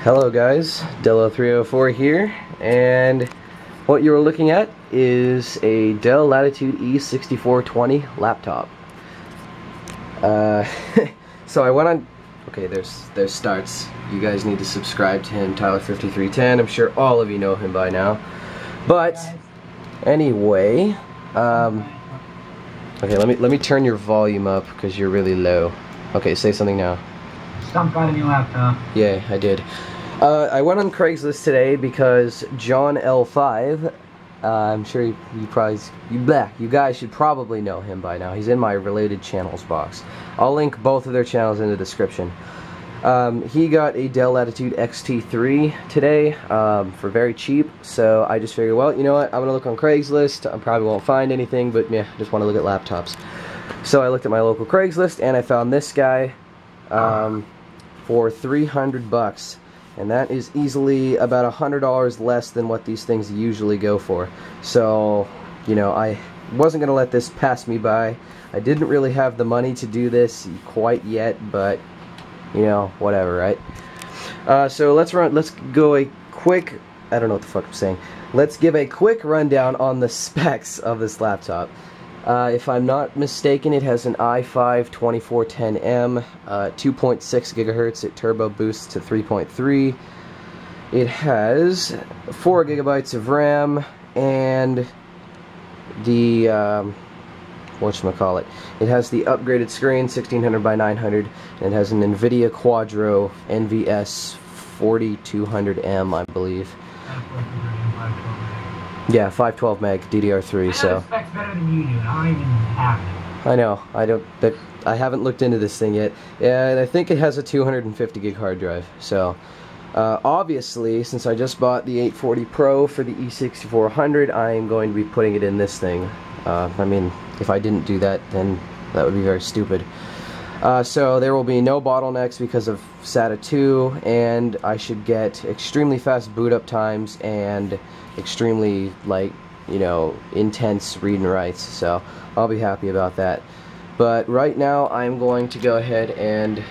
Hello guys, Dell 304 here, and what you are looking at is a Dell Latitude E6420 laptop. So I went on, okay, there's starts. You guys need to subscribe to him, Tyler5310. I'm sure all of you know him by now. But anyway, okay, let me turn your volume up because you're really low. Okay, say something now. Stump got a new laptop. Yeah, I did. I went on Craigslist today because John L5, I'm sure you guys should probably know him by now. He's in my related channels box. I'll link both of their channels in the description. He got a Dell Latitude XT3 today for very cheap, so I just figured, well, you know what, I'm gonna look on Craigslist. I probably won't find anything, but yeah, just want to look at laptops. So I looked at my local Craigslist and I found this guy for 300 bucks, and that is easily about $100 less than what these things usually go for. So, you know, I wasn't gonna let this pass me by. I didn't really have the money to do this quite yet, but you know, whatever, right? So let's go a quick, I don't know what the fuck I'm saying. Let's give a quick rundown on the specs of this laptop. If I'm not mistaken, it has an i5-2410M, 2.6 gigahertz. It turbo boosts to 3.3. It has 4 gigabytes of RAM, and the whatchamacallit, it has the upgraded screen, 1600 by 900, and it has an NVIDIA Quadro NVS 4200M, I believe. Yeah, 512 meg DDR3. So specs better than you do, and I don't even have it. I know, I haven't looked into this thing yet, and I think it has a 250 gig hard drive. So obviously, since I just bought the 840 Pro for the E6420, I am going to be putting it in this thing. I mean, if I didn't do that, then that would be very stupid. So there will be no bottlenecks because of SATA 2, and I should get extremely fast boot up times and extremely, like, you know, intense read and writes. So I'll be happy about that. But right now I'm going to go ahead and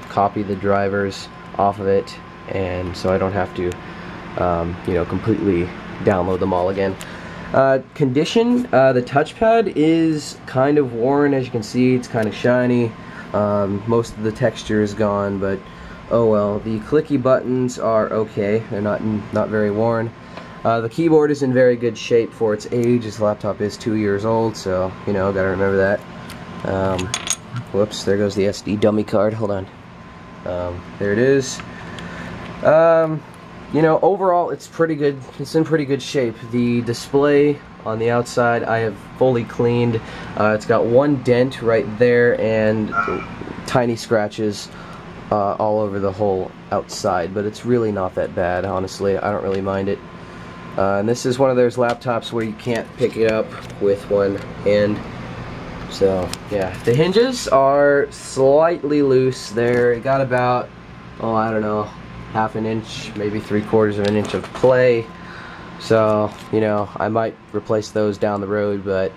copy the drivers off of it, and so I don't have to you know, completely download them all again. Condition, the touchpad is kind of worn. As you can see, it's kind of shiny. Most of the texture is gone, but oh well. The clicky buttons are okay. They're not very worn. The keyboard is in very good shape for its age. This laptop is 2 years old, so you know, gotta remember that. Whoops, there goes the SD dummy card. Hold on. There it is. You know, overall it's pretty good. It's in pretty good shape. The display on the outside I have fully cleaned. It's got one dent right there and tiny scratches all over the whole outside, but it's really not that bad, honestly. I don't really mind it. And this is one of those laptops where you can't pick it up with one hand. So yeah, the hinges are slightly loose there. It got about, oh, I don't know, half an inch, maybe 3/4 of an inch of play. So, you know, I might replace those down the road, but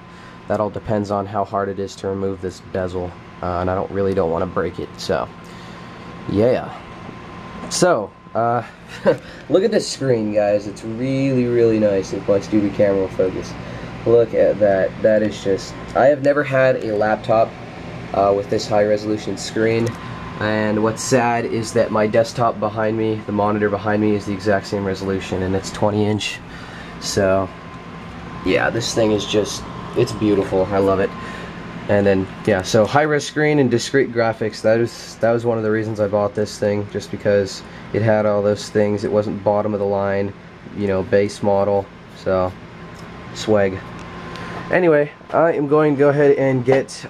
that all depends on how hard it is to remove this bezel, and I really don't want to break it. So yeah. So look at this screen, guys. It's really nice. If my stupid camera will focus, look at that. That is just, I have never had a laptop with this high resolution screen. And what's sad is that my desktop behind me, the monitor behind me, is the exact same resolution, and it's 20-inch. So yeah, this thing is just, it's beautiful. I love it. And then yeah, so high-res screen and discrete graphics, that was one of the reasons I bought this thing, just because it had all those things. It wasn't bottom of the line, you know, base model. So swag. Anyway, I am going to go ahead and get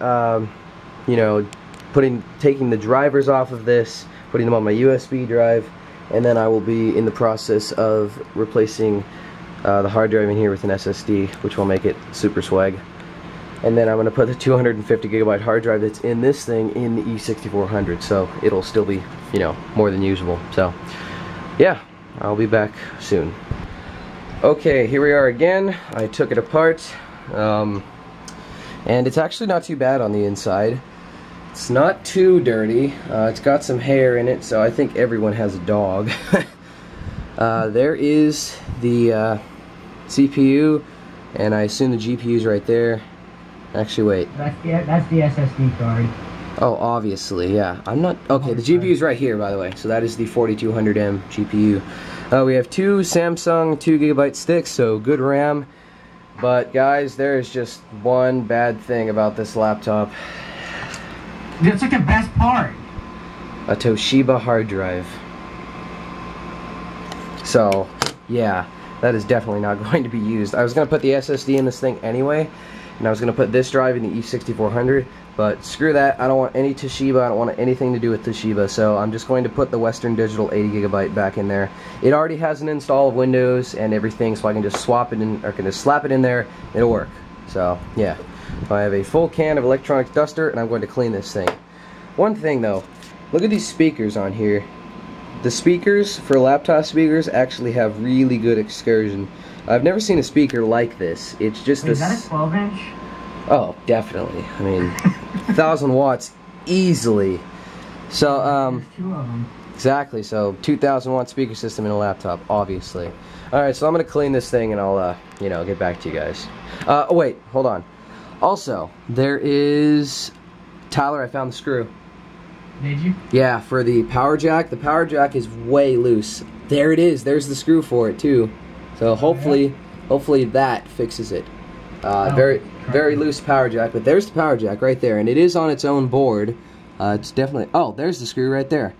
you know, taking the drivers off of this, putting them on my USB drive, and then I will be in the process of replacing the hard drive in here with an SSD, which will make it super swag. And then I'm going to put the 250 gigabyte hard drive that's in this thing in the E6400, so it'll still be, you know, more than usable. So yeah, I'll be back soon. Okay, here we are again. I took it apart, and it's actually not too bad on the inside. It's not too dirty. It's got some hair in it, so I think everyone has a dog. There is the CPU, and I assume the GPU is right there. Actually, wait. That's the SSD card. Oh, obviously, yeah. I'm not... Okay, the GPU is right here, by the way. So that is the 4200M GPU. We have two Samsung 2GB sticks, so good RAM. But, guys, there is just one bad thing about this laptop. That's like the best part. A Toshiba hard drive. So, yeah, that is definitely not going to be used. I was going to put the SSD in this thing anyway, and I was going to put this drive in the E6420, but screw that. I don't want any Toshiba. I don't want anything to do with Toshiba, so I'm just going to put the Western Digital 80GB back in there. It already has an install of Windows and everything, so I can just swap it in, or can just slap it in there. It'll work. So, yeah. I have a full can of electronics duster, and I'm going to clean this thing. One thing, though. Look at these speakers on here. The speakers for laptop speakers actually have really good excursion. I've never seen a speaker like this. It's just Wait, is that a 12-inch? Oh, definitely. I mean, 1,000 watts easily. So, There's two of them. exactly. So, 2,000 watt speaker system in a laptop, obviously. All right, so I'm gonna clean this thing and I'll, you know, get back to you guys. Oh wait, hold on. Also, there is Tyler. I found the screw. Did you? Yeah, for the power jack. The power jack is way loose. There it is. There's the screw for it too. So hopefully that fixes it. Very loose power jack, but there's the power jack right there, and it is on its own board. It's definitely. Oh, there's the screw right there.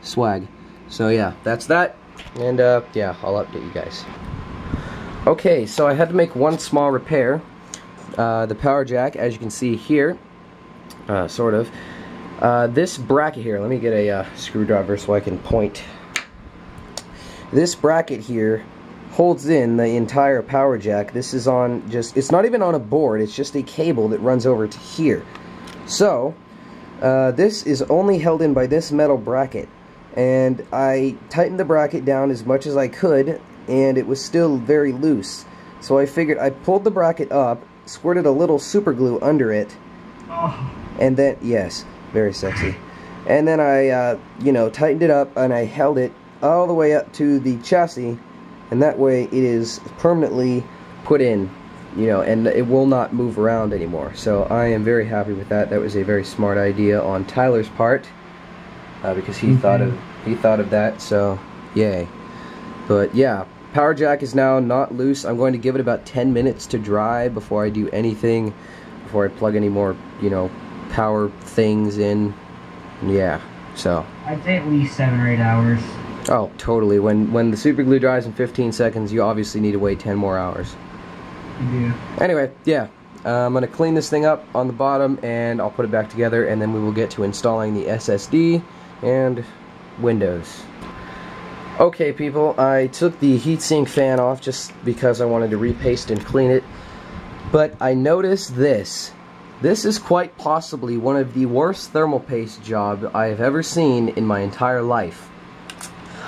Swag. So yeah, that's that, and yeah, I'll update you guys. Okay, so I had to make one small repair. The power jack, as you can see here, sort of. This bracket here, let me get a screwdriver so I can point. This bracket here holds in the entire power jack. This is on it's not even on a board, it's just a cable that runs over to here. So, this is only held in by this metal bracket. And I tightened the bracket down as much as I could, and it was still very loose. So I figured I pulled the bracket up, squirted a little super glue under it, and then, yes, very sexy. And then I, you know, tightened it up, and I held it all the way up to the chassis, and that way it is permanently put in, you know, and it will not move around anymore. So I am very happy with that. That was a very smart idea on Tyler's part, because he thought of that. So yay. But yeah, power jack is now not loose. I'm going to give it about 10 minutes to dry before I do anything, before I plug any more, you know, power things in. Yeah, so I'd say at least 7 or 8 hours. Oh, totally. When the super glue dries in 15 seconds, you obviously need to wait 10 more hours. Yeah. Anyway, yeah, I'm gonna clean this thing up on the bottom, and I'll put it back together, and then we will get to installing the SSD and Windows. Okay, people, I took the heatsink fan off just because I wanted to repaste and clean it, but I noticed this. This is quite possibly one of the worst thermal paste jobs I have ever seen in my entire life.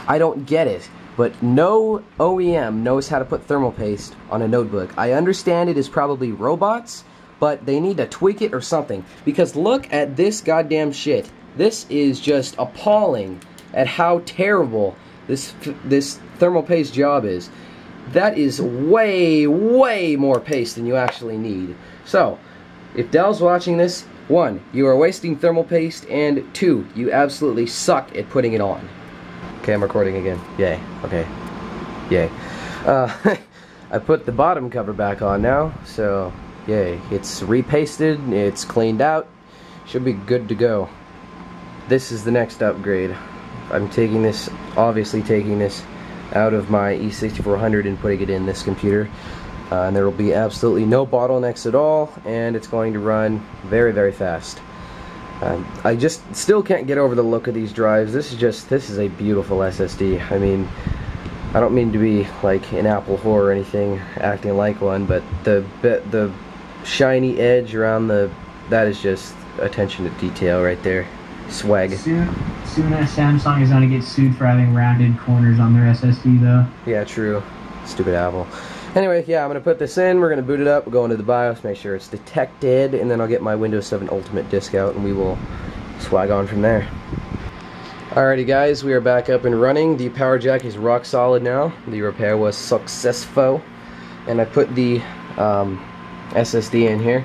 I don't get it, but no OEM knows how to put thermal paste on a notebook. I understand it is probably robots, but they need to tweak it or something, because look at this goddamn shit. This is just appalling at how terrible this thermal paste job is. That is way more paste than you actually need. So, if Dell's watching this, 1, you are wasting thermal paste, and 2, you absolutely suck at putting it on. Okay, I'm recording again. Yay. Okay. Yay. I put the bottom cover back on now, so yay. It's repasted, it's cleaned out, should be good to go. This is the next upgrade. I'm obviously taking this out of my E6420 and putting it in this computer. And there will be absolutely no bottlenecks at all, and it's going to run very fast. I just still can't get over the look of these drives. This is a beautiful SSD. I mean, I don't mean to be like an Apple whore or anything, acting like one, but the shiny edge around that is just attention to detail right there. Swag. Soon Samsung is going to get sued for having rounded corners on their SSD, though. Yeah, true. Stupid Apple. Anyway, yeah, I'm going to put this in, we're going to boot it up, we'll go into the BIOS, make sure it's detected, and then I'll get my Windows 7 Ultimate disk out and we will swag on from there. Alrighty guys, we are back up and running. The power jack is rock solid now. The repair was successful. And I put the SSD in here.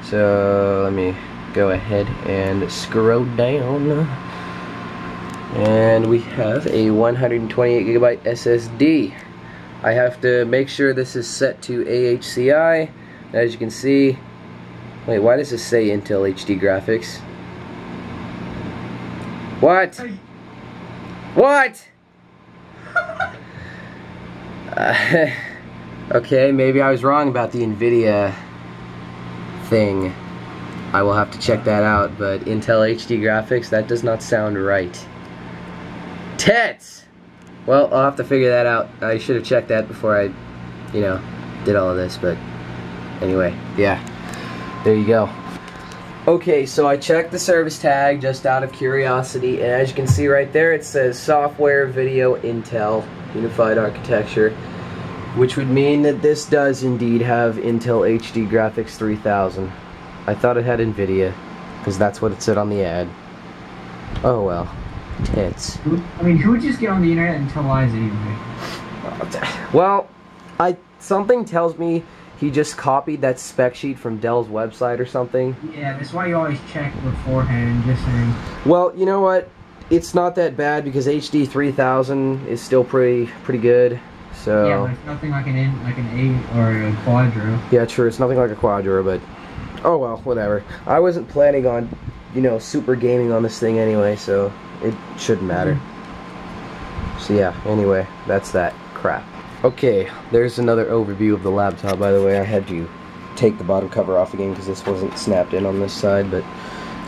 So let me go ahead and scroll down. And we have a 128GB SSD. I have to make sure this is set to AHCI. As you can see, wait, why does this say Intel HD graphics? What? What? Okay, maybe I was wrong about the NVIDIA thing. I will have to check that out, but Intel HD graphics, that does not sound right. Tits! Well, I'll have to figure that out. I should have checked that before I, you know, did all of this, but anyway, yeah. There you go. Okay, so I checked the service tag just out of curiosity, and as you can see right there, it says Software Video Intel Unified Architecture, which would mean that this does indeed have Intel HD Graphics 3000. I thought it had NVIDIA, because that's what it said on the ad. Oh well. Tits. I mean, who would just get on the internet and tell lies anyway? Well, something tells me he just copied that spec sheet from Dell's website or something. Yeah, that's why you always check beforehand, just saying. Well, you know what? It's not that bad because HD 3000 is still pretty good. So yeah, but it's nothing like an 8 or a Quadro. Yeah, true. It's nothing like a Quadro, but oh well, whatever. I wasn't planning on, you know, super gaming on this thing anyway, so it shouldn't matter. So yeah, anyway, that's that crap. Okay, there's another overview of the laptop, by the way. I had to take the bottom cover off again because this wasn't snapped in on this side, but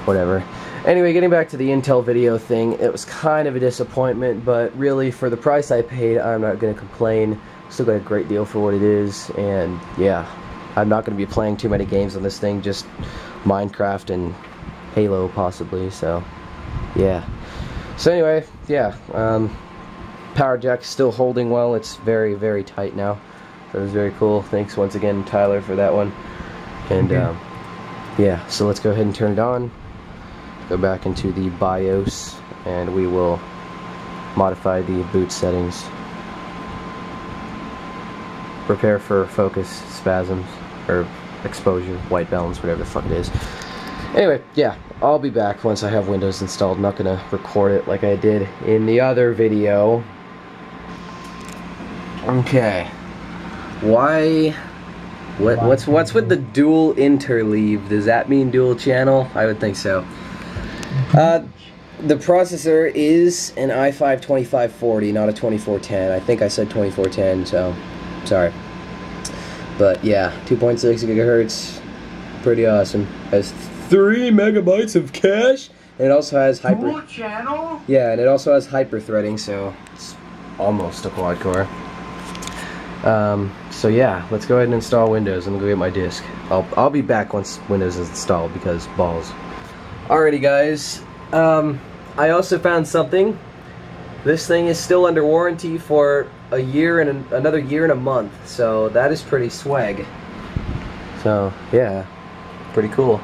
whatever. Anyway, getting back to the Intel video thing, it was kind of a disappointment, but really, for the price I paid, I'm not going to complain. Still got a great deal for what it is, and yeah, I'm not going to be playing too many games on this thing, just Minecraft and Halo possibly, so yeah. So anyway, yeah, power jack's still holding well. It's very, very tight now. That was very cool. Thanks once again, Tyler, for that one. And yeah, so let's go ahead and turn it on. Go back into the BIOS, and we will modify the boot settings. Prepare for focus, spasms, or exposure, white balance, whatever the fuck it is. Anyway, yeah, I'll be back once I have Windows installed. I'm not gonna record it like I did in the other video. Okay. What's with the dual interleave? Does that mean dual channel? I would think so. The processor is an i5-2540, not a 2410. I think I said 2410, so sorry. But yeah, 2.6 gigahertz, pretty awesome. Has 3 megabytes of cache, and it also has Dual channel? Yeah, and it also has hyper threading, so it's almost a quad core. So yeah, let's go ahead and install Windows. I'm gonna go get my disk. I'll be back once Windows is installed because balls. Alrighty guys, I also found something. This thing is still under warranty for a year and another year and a month, so that is pretty swag. So yeah, pretty cool.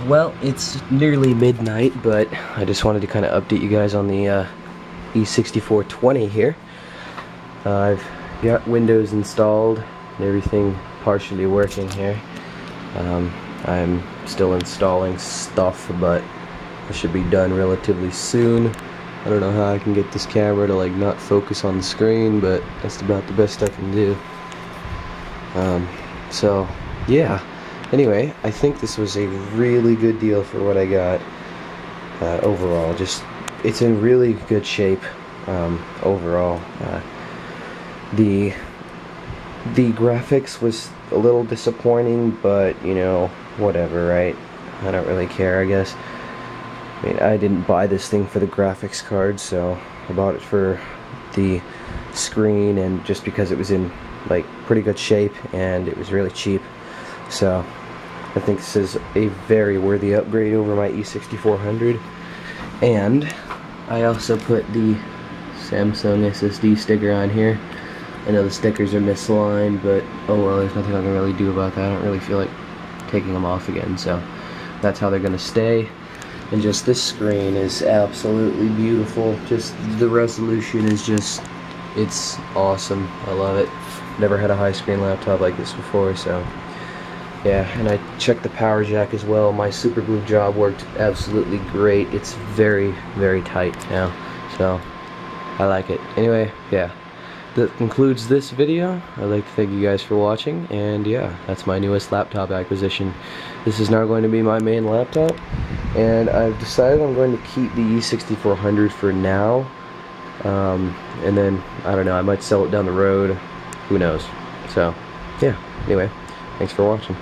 Well, it's nearly midnight, but I just wanted to kind of update you guys on the E6420 here. I've got Windows installed and everything partially working here. I'm still installing stuff, but it should be done relatively soon. I don't know how I can get this camera to like not focus on the screen, but that's about the best I can do. So yeah, anyway, I think this was a really good deal for what I got. Overall, just it's in really good shape. Overall, the graphics was a little disappointing, but you know, whatever, right? I don't really care, I guess. I mean, I didn't buy this thing for the graphics card, so I bought it for the screen, and just because it was in like pretty good shape and it was really cheap. So I think this is a very worthy upgrade over my E6400. And I also put the Samsung SSD sticker on here. I know the stickers are misaligned, but oh well, there's nothing I can really do about that. I don't really feel like taking them off again, so that's how they're gonna stay. And just this screen is absolutely beautiful. Just the resolution is just, it's awesome. I love it. Never had a high screen laptop like this before, so yeah. And I checked the power jack as well. My super glue job worked absolutely great. It's very, very tight now, so I like it. Anyway, yeah, that concludes this video. I'd like to thank you guys for watching, and yeah, that's my newest laptop acquisition. This is now going to be my main laptop, and I've decided I'm going to keep the E6420 for now, and then, I don't know, I might sell it down the road, who knows. So, yeah, anyway, thanks for watching.